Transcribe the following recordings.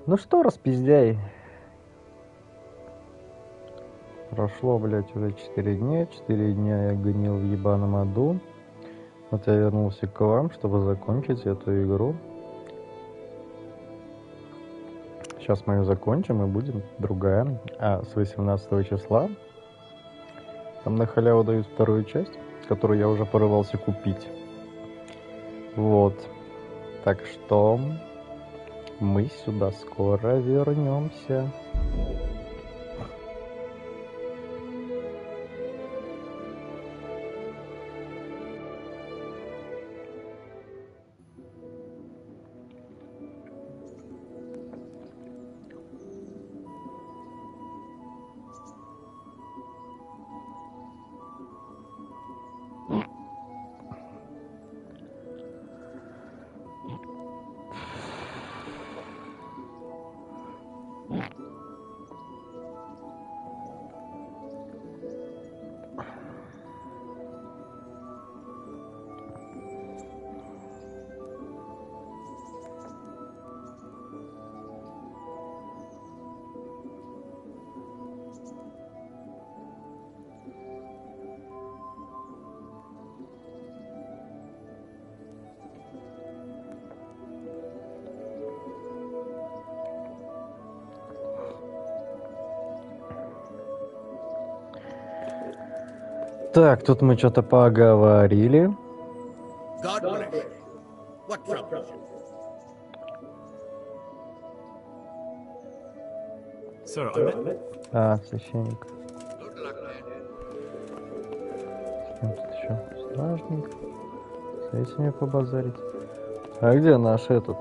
Ну что, распиздяй. Прошло, блядь, уже 4 дня. 4 дня я гонил в ебаном аду. Вот я вернулся к вам, чтобы закончить эту игру. Сейчас мы ее закончим и будет другая. А с 18 числа там на халяву дают вторую часть, которую я уже порывался купить. Вот. Так что мы сюда скоро вернемся. Так, тут мы что-то поговорили. Священник. С кем тут еще? Стражник. С этими побазарить. А где наш этот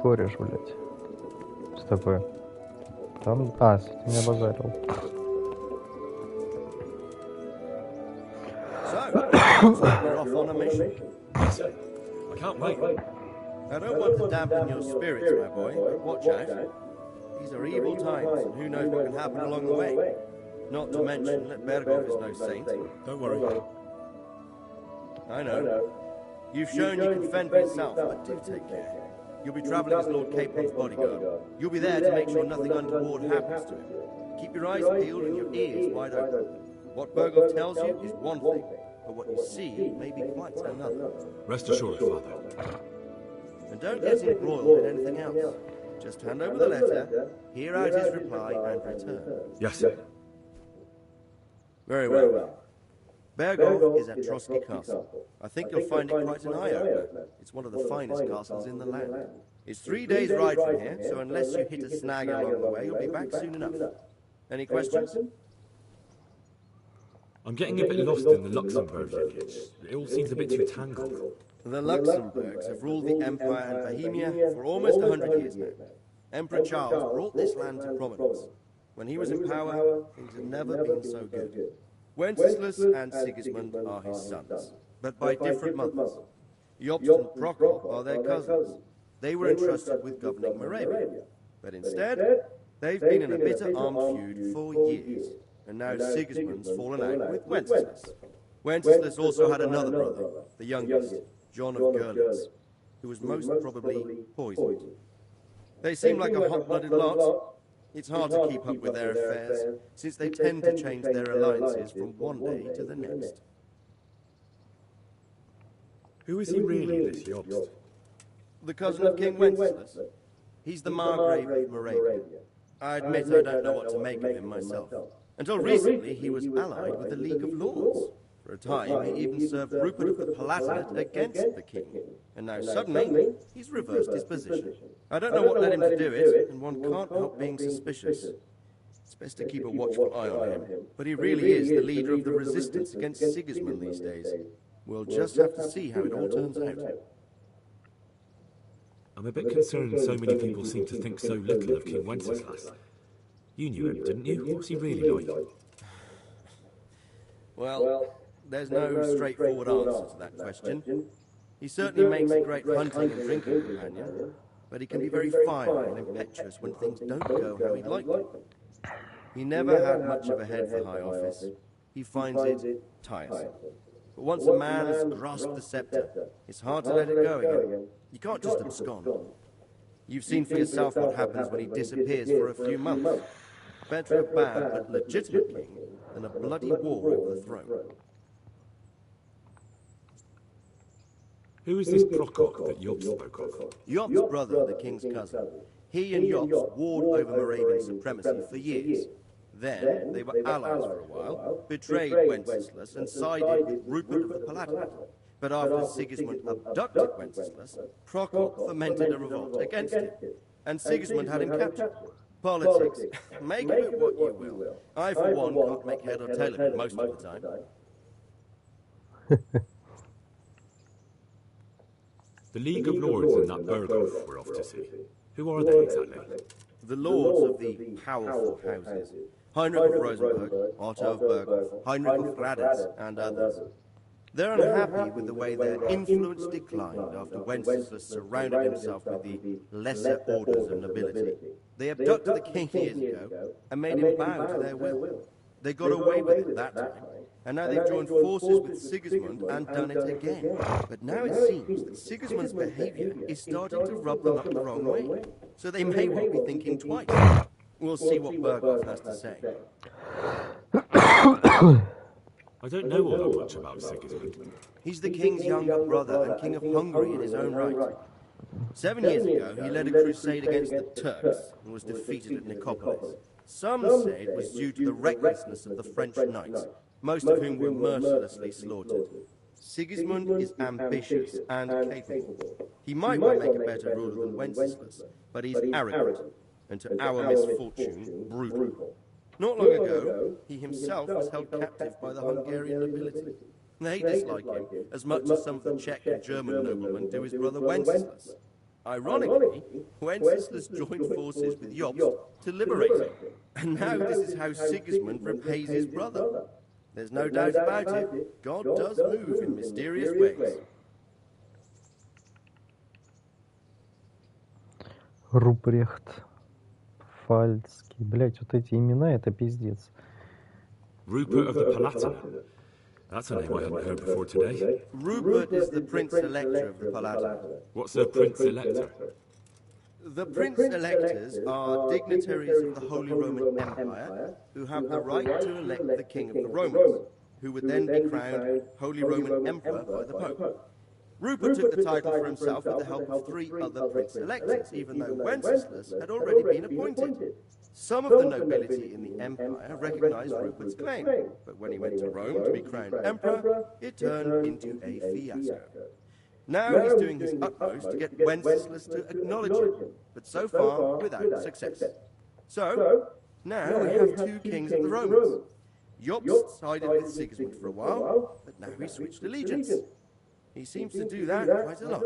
кореш, блядь? С тобой? Там... с этим я базарил. We're off on a mission. I can't wait. I don't want to dampen your spirits, my boy, but watch out. These are evil times, and who knows what can happen along the way. Not to mention that Bergov is no saint. Don't worry. I know. You've shown you can fend for yourself, but do take care. You'll be travelling as Lord Capeland's bodyguard. You'll be there to make sure nothing untoward happens to him. Keep your eyes peeled and your ears wide open. What Bergov tells you is one thing, but what you see may be quite another. Rest assured, Father. And don't get embroiled in anything else. Just hand over the letter, hear out his reply, and return. Yes, sir. Very well. Bergov is at Trotsky Castle. I think you'll find it quite an eye-opener. It's one of the finest castles in the land. It's 3 days' ride from here, so unless you hit a snag along the way, you'll be back soon enough. Any questions? I'm getting a bit lost in the Luxembourg lineage. It all seems a bit too tangled. The Luxembourgs have ruled the Empire and Bohemia for almost 100 years now. Emperor Charles brought this land to prominence. When he was in power, things had never been so good. Wenceslas and Sigismund are his sons, but by different mothers. Jobst and Procol are their cousins. They were entrusted with governing Moravia. But instead, they've been in a bitter armed feud for years. And now Sigismund's fallen out with Wenceslas. Wenceslas also had another brother, the youngest, John of Görlitz, who was most probably poisoned. They seem like a hot-blooded lot. It's hard to keep up with their affairs, since they tend to change their alliances from one day to the next. Who is he really, this Jobst? The cousin of King Wenceslas. He's the Margrave of Moravia. I admit I don't know what to make of him myself. Until recently, he was allied with the League of Lords. For a time, he even served Rupert of the Palatinate against the king. And now suddenly, he's reversed his position. I don't know what led him to do it, and one can't help being suspicious. It's best to keep a watchful eye on him. But he really is the leader of the resistance against Sigismund these days. We'll just have to see how it all turns out. I'm a bit concerned so many people seem to think so little of King Wenceslas. You knew him, didn't you? What's he really like? Well, there's no straightforward answer to that question. He certainly makes a great hunting and drinking companion, but he can be very fiery and impetuous when things don't go how he'd like them. He never had much of a head for high office. He finds it tiresome. But once a man has grasped the scepter, it's hard to let it go again. You can't just abscond. You've seen for yourself what happens when he disappears for a few months. Better a bad but legitimate king than a bloody war over the throne. Who is this Prokop that Yob spoke of? Yob's brother, the king's cousin. He and Yob warred over Moravian supremacy for years. Then they were allies for a while, betrayed Wenceslas and sided with Rupert of the Palatinate. But after Sigismund abducted Wenceslas, Prokop fomented a revolt against him, and Sigismund had him captured. Politics, make of it what you will. I, for one, can't make head or tail of it most of the time. The League of Lords and that Berghoff we're off to see. Who are they exactly? The lords of the powerful houses. Heinrich of Rosenberg, Otto of Berghoff, Heinrich of Graditz, and others. They're unhappy with the way their influence declined after Wenceslas surrounded himself with the lesser orders of nobility. They abducted the king years ago and made him bow to their will. They got away with it that time, and now they've joined forces with Sigismund and done it again. But now it seems that Sigismund's behaviour is starting to rub them up the wrong way, so they may well be thinking twice. We'll see what Berghoff has to say. I don't know all that much about Sigismund. He's the king's younger brother and king of Hungary in his own right. 7 years ago, he led a crusade against the Turks and was defeated at Nicopolis. Some say it was due to the recklessness of the French knights, most of whom were mercilessly slaughtered. Sigismund is ambitious and capable. He might well make a better ruler than Wenceslas, but he's arrogant, and to our misfortune, brutal. Not long ago, he himself was held captive by the Hungarian nobility. They dislike him as much as some of the Czech and German noblemen do his brother Wenceslas. Ironically, Wenceslas joined forces with Jobst to liberate him, and now this is how Sigismund repays his brother. There's no doubt about it, God does move in mysterious ways. Рупрехт, Фальцкий. Блять, вот эти имена, это пиздец. Rupert of the Palatinate. That's a name I hadn't heard before today. Rupert is the Prince-Elector of the Palatinate. What's a Prince-Elector? The Prince-Electors are dignitaries of the Holy Roman Empire who have the right to elect the King of the Romans, who would then be crowned Holy Roman Emperor by the Pope. Rupert took the title for himself with the help of 3 other Prince-Electors, even though Wenceslas had already been appointed. Some of the nobility in the empire recognized Rupert's claim, but when he went to Rome to be crowned emperor, it turned into a fiasco. Now he's doing his utmost to get Wenceslas to acknowledge him, but so far without success. So, now we have 2 kings of the Romans. Jobst sided with Sigismund for a while, but now he's switched allegiance. He seems to do that quite a lot.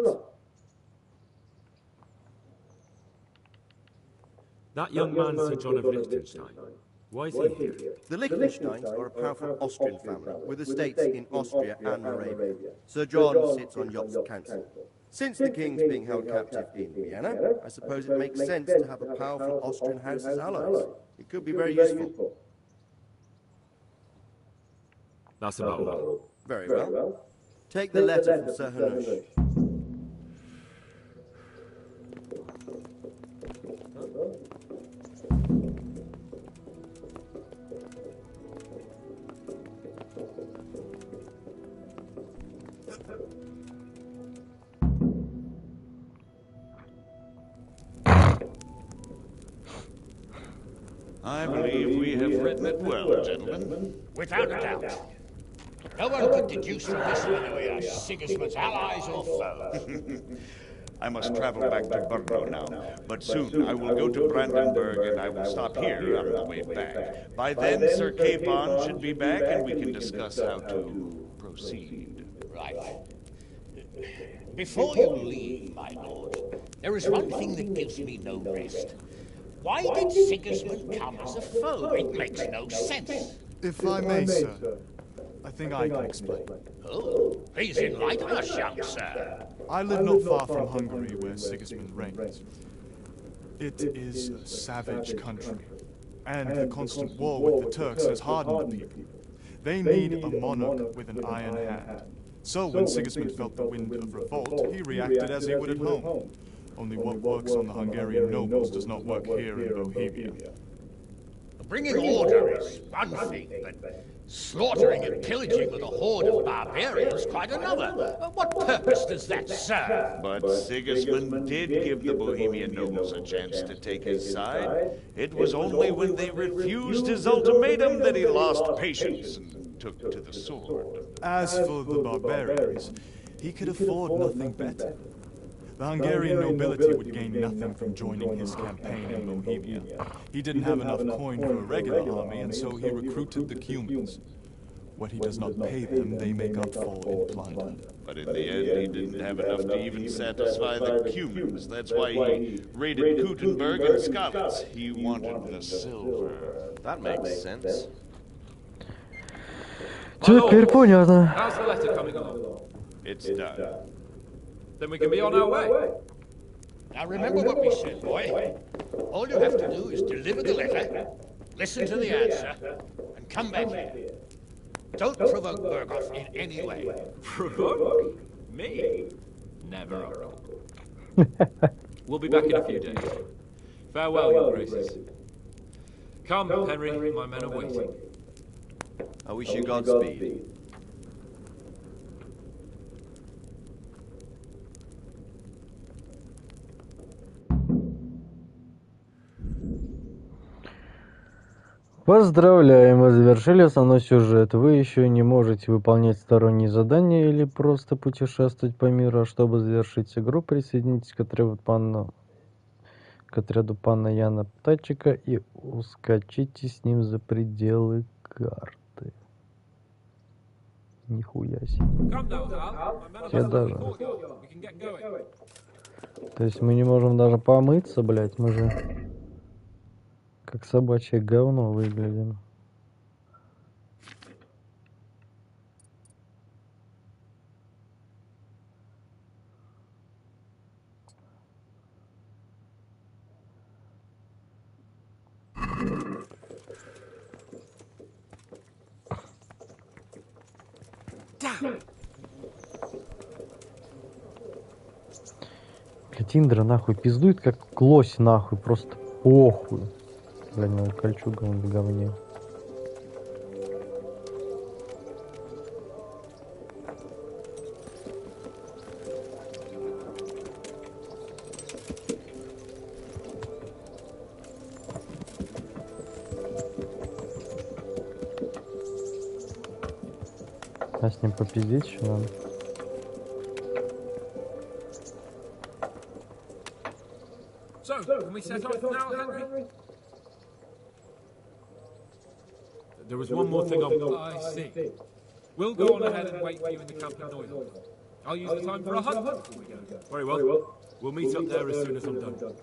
That young man, Sir John of Liechtenstein. Why is he here? The Liechtensteins are a powerful Austrian family with estates in Austria and Moravia. Sir John sits on Jobst's council. Since the king's being held captive in Vienna, I suppose it makes sense to have a powerful Austrian house as allies. It could be very useful. That's about all. Very well. Take the letter from Sir Hanush. I believe we have written it well, gentlemen. Without a doubt. No one could deduce from this whether we are Sigismund's allies or foes. I must travel back to Brno now, but soon I will go to Brandenburg and I will stop here on the way back. By then, Sir Capon should be back and we can discuss how to proceed. Right. Before you leave, my lord, there is one thing that gives me no rest. Why did Sigismund come as a foe? It makes no sense. If I may, sir, I think I can explain. Oh, please enlighten us, young sir. I live not far from Hungary, where Sigismund reigns. It is a savage country, and the constant war with the Turks has hardened the people. They need a monarch with an iron hand. So when Sigismund felt the wind of revolt, he reacted as he would at home. Only what works on the Hungarian nobles does not work here in Bohemia. Bringing order is one thing, but slaughtering and pillaging with a horde of barbarians quite another. What purpose does that serve? But Sigismund did give the Bohemian nobles a chance to take his side. It was only when they refused his ultimatum that he lost patience and took to the sword. As for the barbarians, he could afford nothing better. The Hungarian nobility would gain nothing from joining his campaign in Bohemia. He didn't have enough coin for a regular army, and so he recruited the Cumans. What he does not pay them, they make up for in plunder. But in the end, he didn't have enough to even satisfy the Cumans. That's why he raided Gutenberg and Skalitz. He wanted the silver. That makes sense. Теперь понятно. How's the letter coming along? It's done. Then we can be on our way. Now remember what we said, boy. All you have to do is deliver the letter, listen to the answer, and come back here. Don't provoke Berghoff in any way. Provoke? Me? Never, Uncle. We'll be back in a few days. Farewell, your graces. Come, Henry, my men are waiting. I wish you Godspeed. Поздравляем, вы завершили основной сюжет. Вы еще не можете выполнять сторонние задания или просто путешествовать по миру. А чтобы завершить игру, присоединитесь к отряду пана Яна Птачика и ускочите с ним за пределы карты. Нихуя себе. Я даже... То есть мы не можем даже помыться, блять, мы же... Как собачье говно выглядим. Блять, Индра нахуй пиздует как лось нахуй, просто похуй. Для него кольчуга он в говне. А с ним попиздеть еще надо. So, can we set off now, Henry? There was one more thing I see. We'll go on ahead and wait for you in the camp at Neuland. I'll use the time for a hunt before we go. Very well. We'll meet up there as soon as I'm done.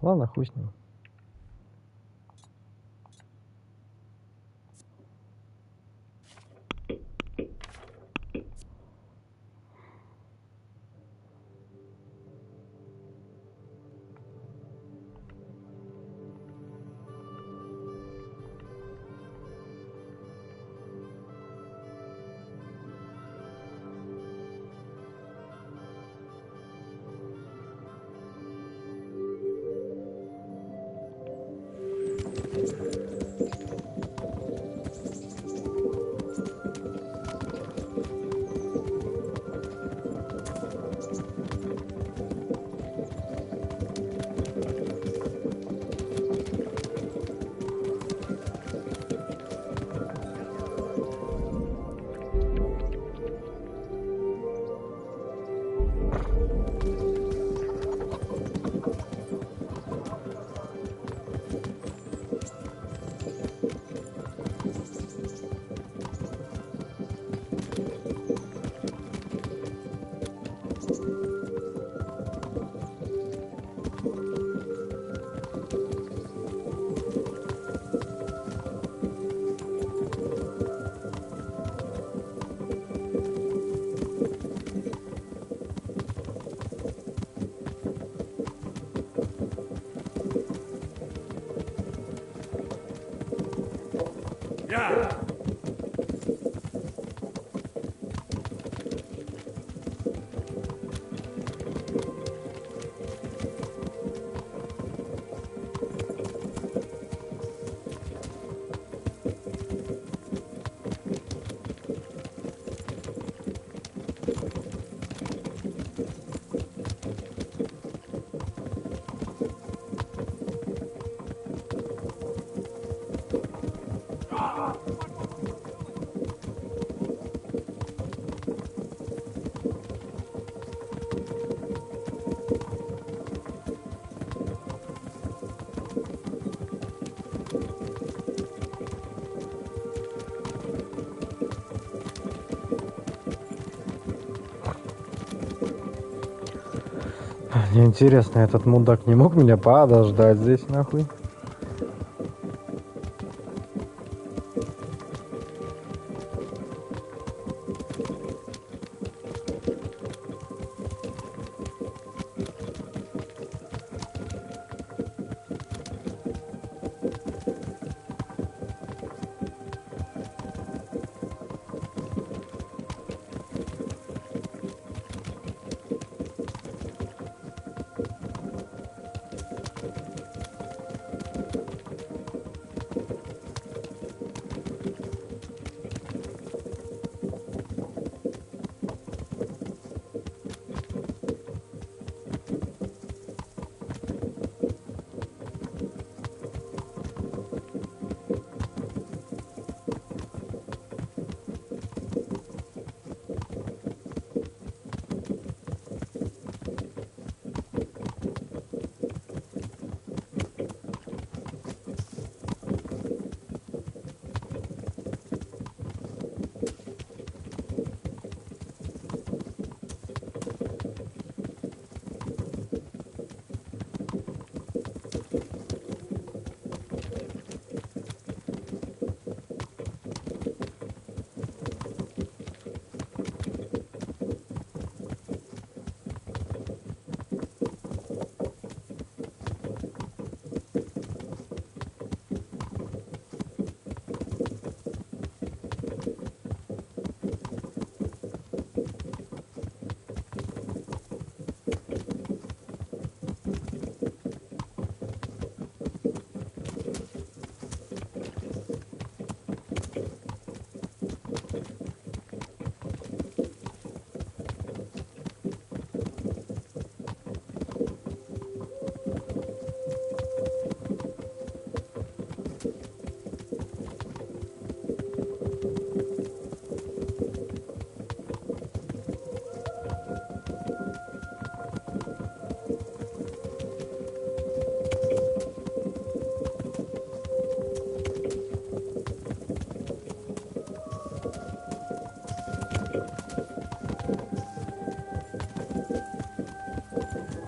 Ладно, хуй с ним. Мне интересно, этот мудак не мог меня подождать здесь, нахуй?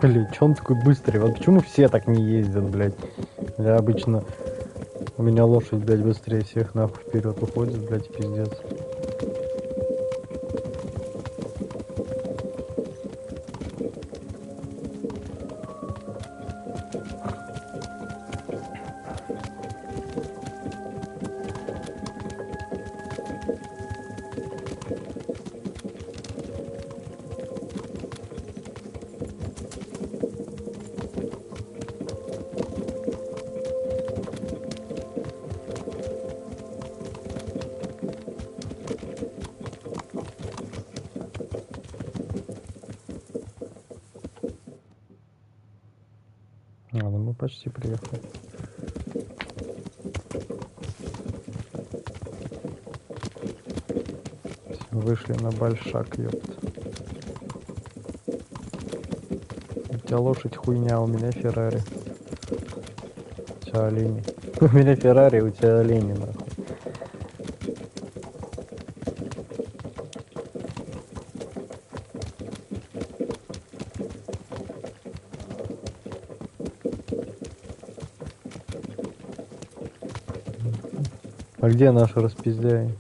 Блять, че он такой быстрый? Вот почему все так не ездят, блядь? Я обычно... У меня лошадь, блядь, быстрее всех нахуй вперед уходит, блядь, пиздец. Ну мы почти приехали. Все, вышли на большак, ёпт. У тебя лошадь хуйня, у меня Феррари. У тебя олени. У меня Феррари, у тебя олени, нахуй. А где наши распиздяи?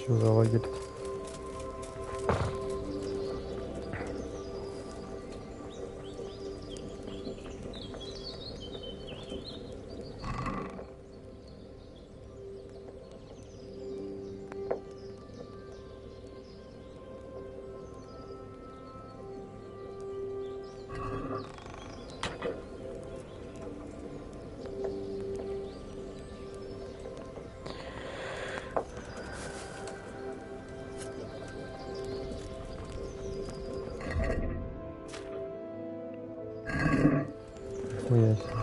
Что за лагерь? Хуя себе.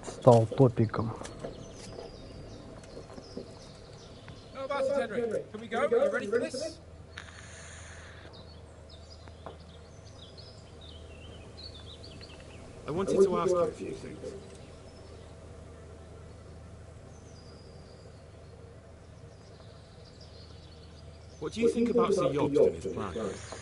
стал топиком. How about it, Henry? Can we go? Are you ready for this? I wanted to ask you a few things. What do you think about Sir Jobst and his plan?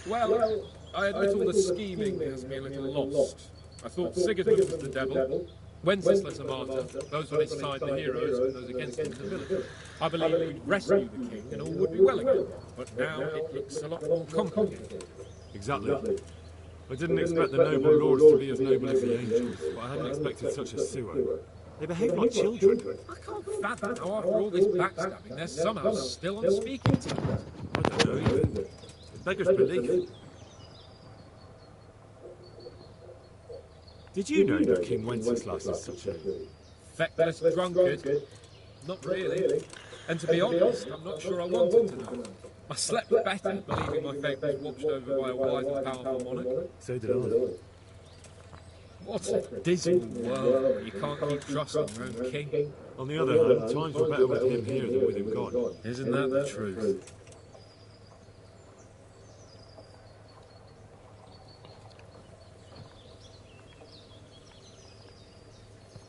Well, I admit all the scheming has me a little lost. I thought Sigismund was the devil, Wenceslas a martyr, those on his side the heroes, and those against him the villains. I believed we'd rescue the king and all would be well again, but now it looks a lot more complicated. Exactly. I didn't expect the noble lords to be as noble as the angels, but I hadn't expected such a sewer. They behave like children. I can't fathom how after all this backstabbing they're somehow still on speaking terms. I don't know either. It beggars belief. Did you know that King Wenceslas is such a... Feckless drunkard? Not really. And to be honest, I'm not sure I wanted to know. I slept better believing my fate was watched over by a wise and powerful monarch. So did I. What a dismal world where you can't keep trusting your own king. On the other hand, times were better with him here than with him gone. Isn't that the truth?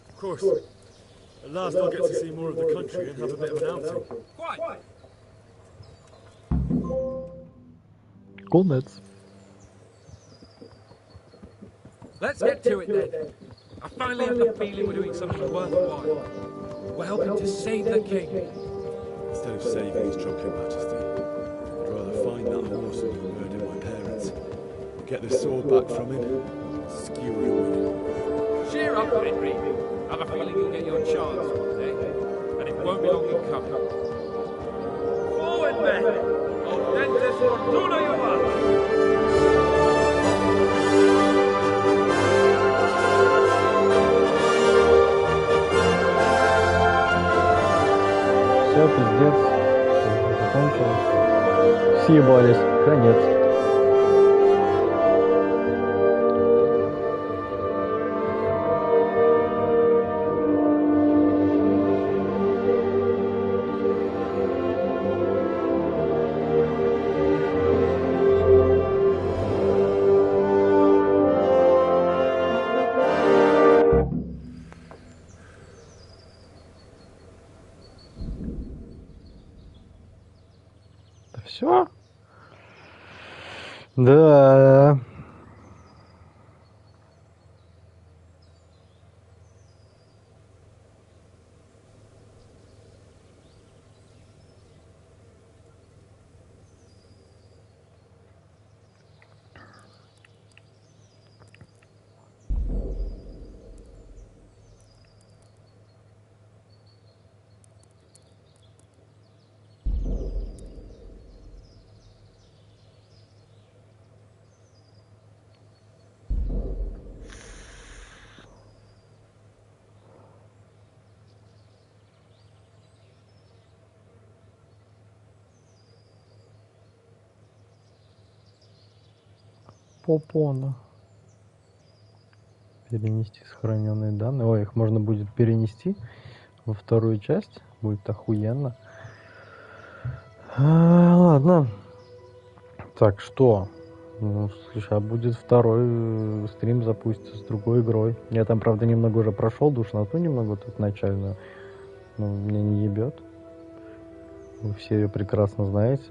Of course. At last I'll get to see more of the country and have a bit of an outing. Quite. Конец. Let's get to it then. I finally have the feeling we're doing something worthwhile. We're helping to save the king. Instead of saving his drunken majesty, I'd rather find that horseman who murdered my parents, get the sword back from him, and skewer him with it. Cheer up, Henry. I have a feeling you'll get your chance one day, and it won't be long in coming. Forward, men! Audentes fortuna juvat! Все, пиздец. Закончилось. Съебались. Конец. Все? Да. Попона. Перенести сохраненные данные. Ой, их можно будет перенести во вторую часть. Будет охуенно. Ладно. Так, что? Ну, слушай, а будет второй стрим запустится с другой игрой. Я там, правда, немного уже прошел, душноту немного тут начальную. Но меня не ебет. Вы все ее прекрасно знаете.